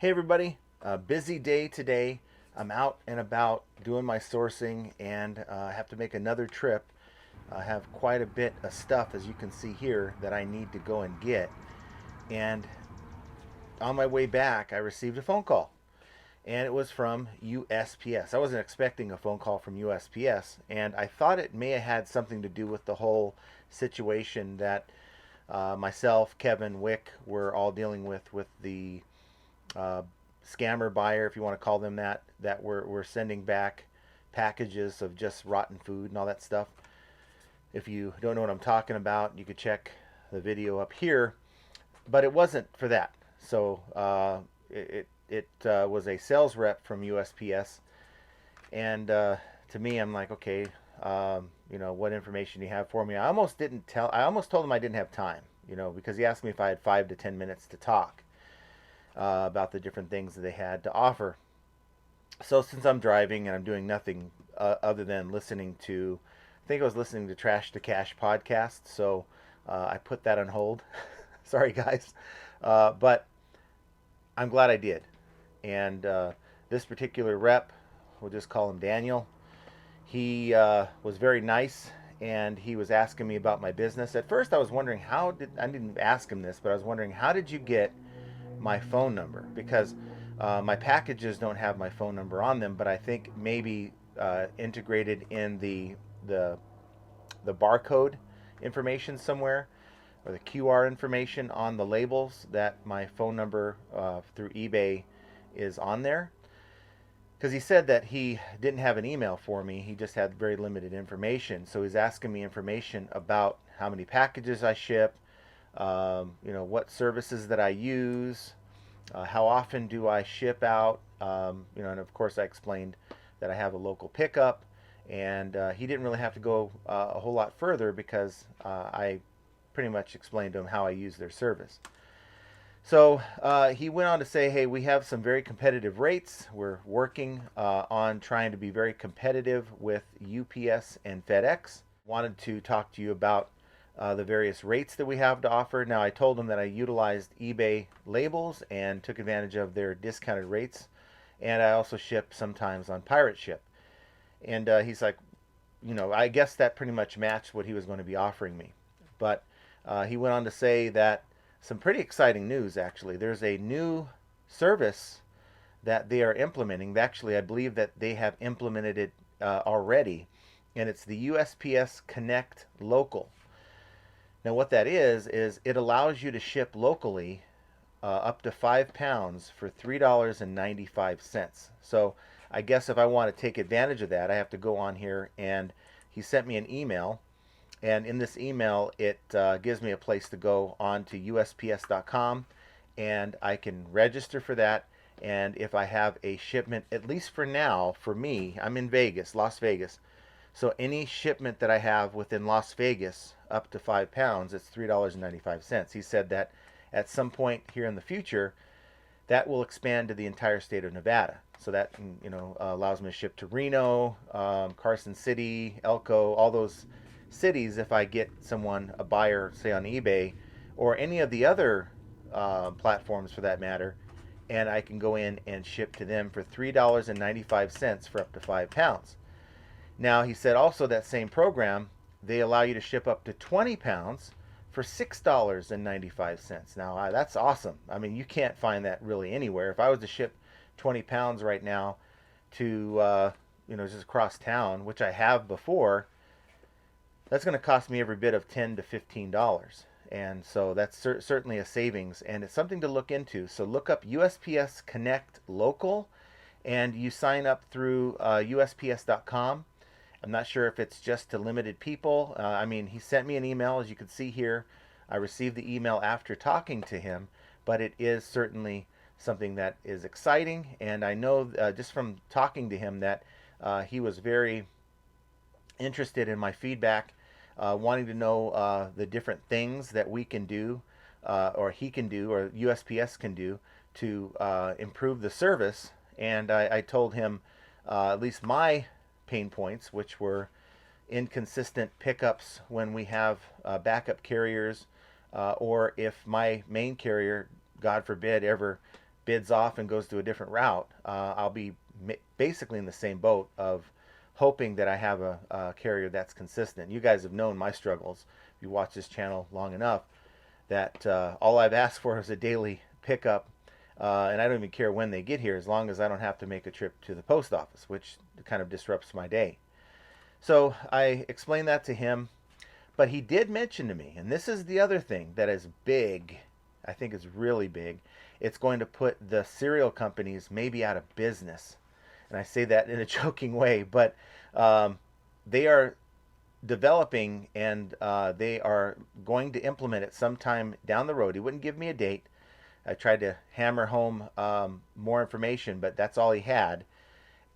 Hey everybody, busy day today. I'm out and about doing my sourcing and I have to make another trip. I have quite a bit of stuff, as you can see here, that I need to go and get. And on my way back, I received a phone call and it was from USPS. I wasn't expecting a phone call from USPS, and I thought it may have had something to do with the whole situation that myself, Kevin, Wick were all dealing with the uh, scammer buyer, if you want to call them that, that were sending back packages of just rotten food and all that stuff. If you don't know what I'm talking about, you could check the video up here. But it wasn't for that. So it was a sales rep from USPS, and to me, I'm like, okay, what information do you have for me? I almost didn't tell. I almost told him I didn't have time, because he asked me if I had 5 to 10 minutes to talk about the different things that they had to offer. So since I'm driving and I'm doing nothing other than listening to, I think I was listening to Trash to Cash podcast. So I put that on hold. Sorry guys, but I'm glad I did. And this particular rep, we'll just call him Daniel. He was very nice, and he was asking me about my business. At first, I was wondering I didn't ask him this, but I was wondering, how did you get my phone number? Because my packages don't have my phone number on them, but I think maybe integrated in the the barcode information somewhere, or the QR information on the labels, that my phone number through eBay is on there. Because he said that he didn't have an email for me, he just had very limited information. So he's asking me information about how many packages I ship, what services that I use, how often do I ship out, and of course I explained that I have a local pickup, and he didn't really have to go a whole lot further because I pretty much explained to him how I use their service. So he went on to say, hey, we have some very competitive rates. We're working on trying to be very competitive with UPS and FedEx. Wanted to talk to you about the various rates that we have to offer. Now, I told him that I utilized eBay labels and took advantage of their discounted rates. And I also ship sometimes on Pirate Ship. And he's like, I guess that pretty much matched what he was going to be offering me. But he went on to say that some pretty exciting news, actually. There's a new service that they are implementing. Actually, I believe that they have implemented it already, and it's the USPS Connect Local. Now, what that is it allows you to ship locally up to 5 pounds for $3.95. So I guess if I want to take advantage of that, I have to go on here, and he sent me an email. And in this email, it gives me a place to go on to USPS.com, and I can register for that. And if I have a shipment, at least for now, for me, I'm in Vegas, Las Vegas. So any shipment that I have within Las Vegas up to 5 pounds, it's $3.95. He said that at some point here in the future, that will expand to the entire state of Nevada. So that allows me to ship to Reno, Carson City, Elko, all those cities. If I get someone, a buyer, say on eBay or any of the other platforms for that matter, and I can go in and ship to them for $3.95 for up to 5 pounds. Now, he said also that same program, they allow you to ship up to 20 pounds for $6.95. Now, that's awesome. I mean, you can't find that really anywhere. If I was to ship 20 pounds right now to, just across town, which I have before, that's going to cost me every bit of $10 to $15. And so that's certainly a savings, and it's something to look into. So look up USPS Connect Local, and you sign up through USPS.com. I'm not sure if it's just to limited people. He sent me an email, as you can see here. I received the email after talking to him, but it is certainly something that is exciting. And I know just from talking to him that he was very interested in my feedback, wanting to know the different things that we can do, or he can do, or USPS can do to improve the service. And I told him at least my pain points, which were inconsistent pickups when we have backup carriers, or if my main carrier, God forbid, ever bids off and goes to a different route, I'll be basically in the same boat of hoping that I have a carrier that's consistent. You guys have known my struggles. If you watch this channel long enough, that all I've asked for is a daily pickup, and I don't even care when they get here, as long as I don't have to make a trip to the post office, which kind of disrupts my day. So I explained that to him, but he did mention to me, and this is the other thing that is big, I think is really big. It's going to put the cereal companies maybe out of business. And I say that in a joking way, but they are developing, and they are going to implement it sometime down the road. He wouldn't give me a date. I tried to hammer home more information, but that's all he had.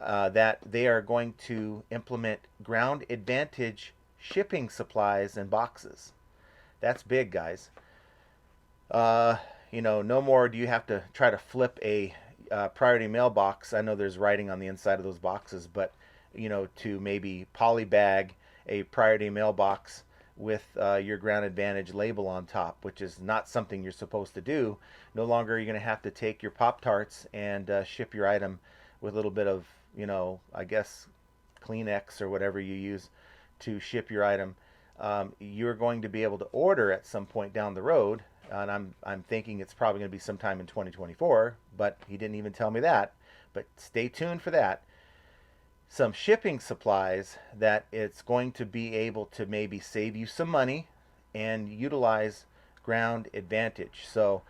That they are going to implement ground advantage shipping supplies and boxes. That's big, guys. Uh, no more do you have to try to flip a priority mailbox. I know there's writing on the inside of those boxes, but to maybe polybag a priority mailbox with your ground advantage label on top, which is not something you're supposed to do. No longer are you going to have to take your Pop Tarts and ship your item with a little bit of, I guess, Kleenex or whatever you use to ship your item. You're going to be able to order at some point down the road, and I'm thinking it's probably going to be sometime in 2024, but he didn't even tell me that. But stay tuned for that. Some shipping supplies that it's going to be able to maybe save you some money and utilize ground advantage. So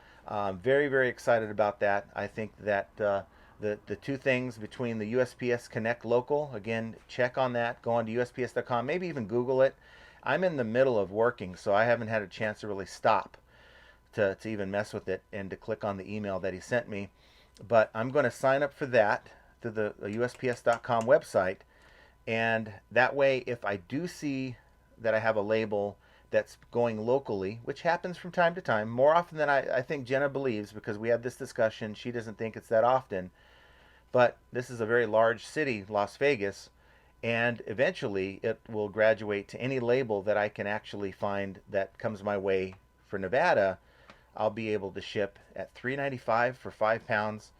very, very excited about that. I think that the two things between the USPS Connect Local, again, check on that. Go on to USPS.com, maybe even Google it. I'm in the middle of working, so I haven't had a chance to really stop to even mess with it and to click on the email that he sent me. But I'm going to sign up for that to the USPS.com website, and that way if I do see that I have a label that's going locally, which happens from time to time, more often than I think Jenna believes, because we have this discussion. She doesn't think it's that often, but this is a very large city, Las Vegas, and eventually it will graduate to any label that I can actually find that comes my way for Nevada. I'll be able to ship at $3.95 for 5 pounds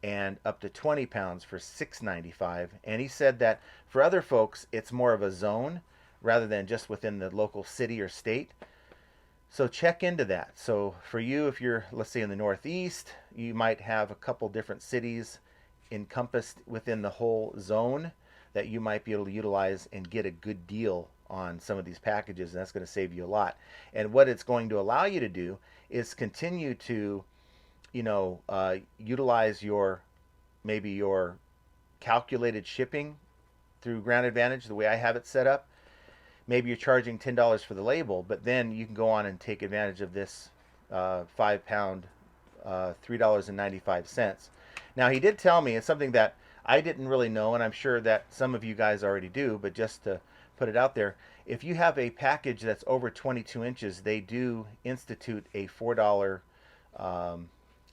and up to 20 pounds for $6.95. And he said that for other folks, it's more of a zone rather than just within the local city or state. So check into that. So for you, if you're, let's say, in the Northeast, you might have a couple different cities encompassed within the whole zone that you might be able to utilize and get a good deal on some of these packages, and that's going to save you a lot. And what it's going to allow you to do is continue to utilize maybe your calculated shipping through Ground Advantage the way I have it set up. Maybe you're charging $10 for the label, but then you can go on and take advantage of this 5-pound $3.95. Now he did tell me, it's something that I didn't really know, and I'm sure that some of you guys already do, but just to put it out there, if you have a package that's over 22 inches, they do institute a $4, I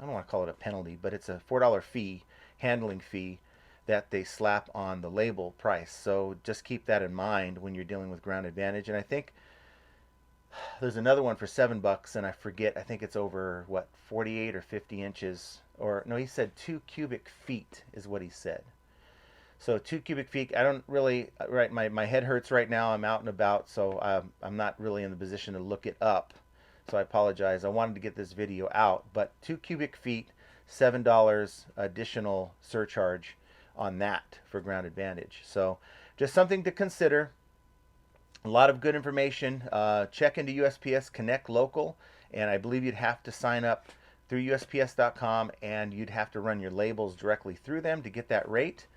don't want to call it a penalty, but it's a $4 fee, handling fee, that they slap on the label price. So just keep that in mind when you're dealing with Ground Advantage. And I think there's another one for $7, and I forget, I think it's over, what, 48 or 50 inches. Or, no, he said 2 cubic feet is what he said. So 2 cubic feet, I don't really, right, my head hurts right now. I'm out and about, so I'm not really in the position to look it up. So I apologize. I wanted to get this video out, but 2 cubic feet, $7 additional surcharge on that for Ground Advantage. So just something to consider. A lot of good information. Check into USPS Connect Local, and I believe you'd have to sign up through USPS.com, and you'd have to run your labels directly through them to get that rate.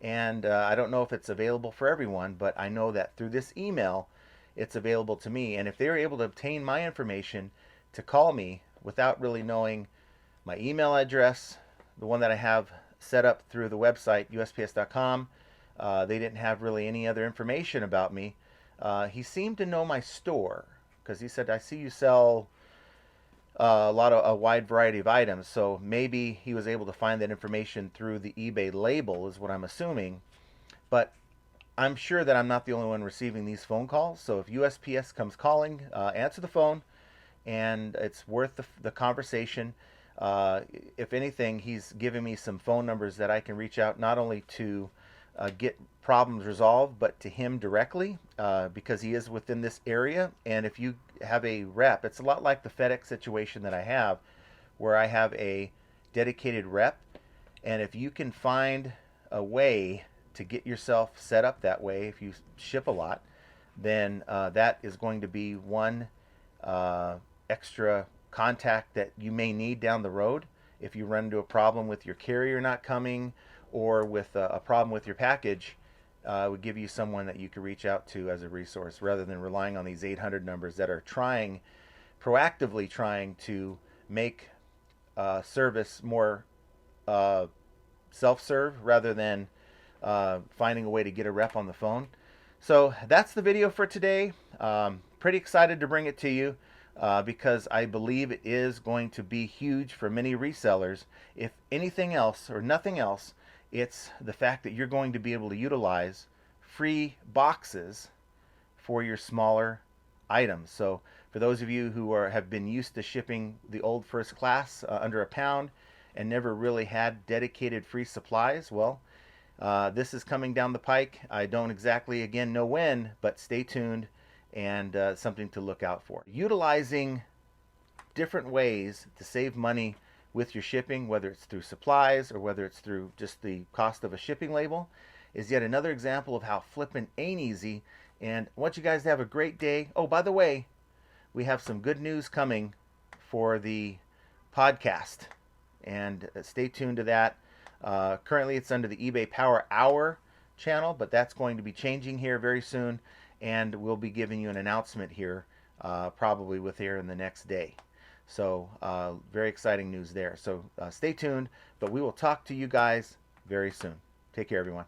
And I don't know if it's available for everyone, but I know that through this email, it's available to me. And if they're able to obtain my information to call me without really knowing my email address, the one that I have set up through the website, USPS.com, they didn't have really any other information about me. He seemed to know my store, because he said, I see you sell a wide variety of items. So maybe he was able to find that information through the eBay label, is what I'm assuming. But I'm sure that I'm not the only one receiving these phone calls. So if USPS comes calling, answer the phone, and it's worth the conversation. If anything, he's given me some phone numbers that I can reach out not only to get problems resolved, but to him directly because he is within this area. And if you have a rep, it's a lot like the FedEx situation that I have, where I have a dedicated rep. And if you can find a way to get yourself set up that way, if you ship a lot, then that is going to be one extra contact that you may need down the road if you run into a problem with your carrier not coming or with a problem with your package. Would give you someone that you could reach out to as a resource rather than relying on these 800 numbers that are proactively trying to make service more self-serve rather than finding a way to get a rep on the phone. So that's the video for today. Pretty excited to bring it to you because I believe it is going to be huge for many resellers. If anything else or nothing else, it's the fact that you're going to be able to utilize free boxes for your smaller items. So for those of you who have been used to shipping the old first class under a pound and never really had dedicated free supplies, well, this is coming down the pike. I don't exactly, again, know when, but stay tuned and something to look out for. Utilizing different ways to save money with your shipping, whether it's through supplies or whether it's through just the cost of a shipping label, is yet another example of how flipping ain't easy. And I want you guys to have a great day. Oh, by the way, we have some good news coming for the podcast, and stay tuned to that. Currently, it's under the eBay Power Hour channel, but that's going to be changing here very soon, and we'll be giving you an announcement here probably within the next day. So very exciting news there. So stay tuned, but we will talk to you guys very soon. Take care, everyone.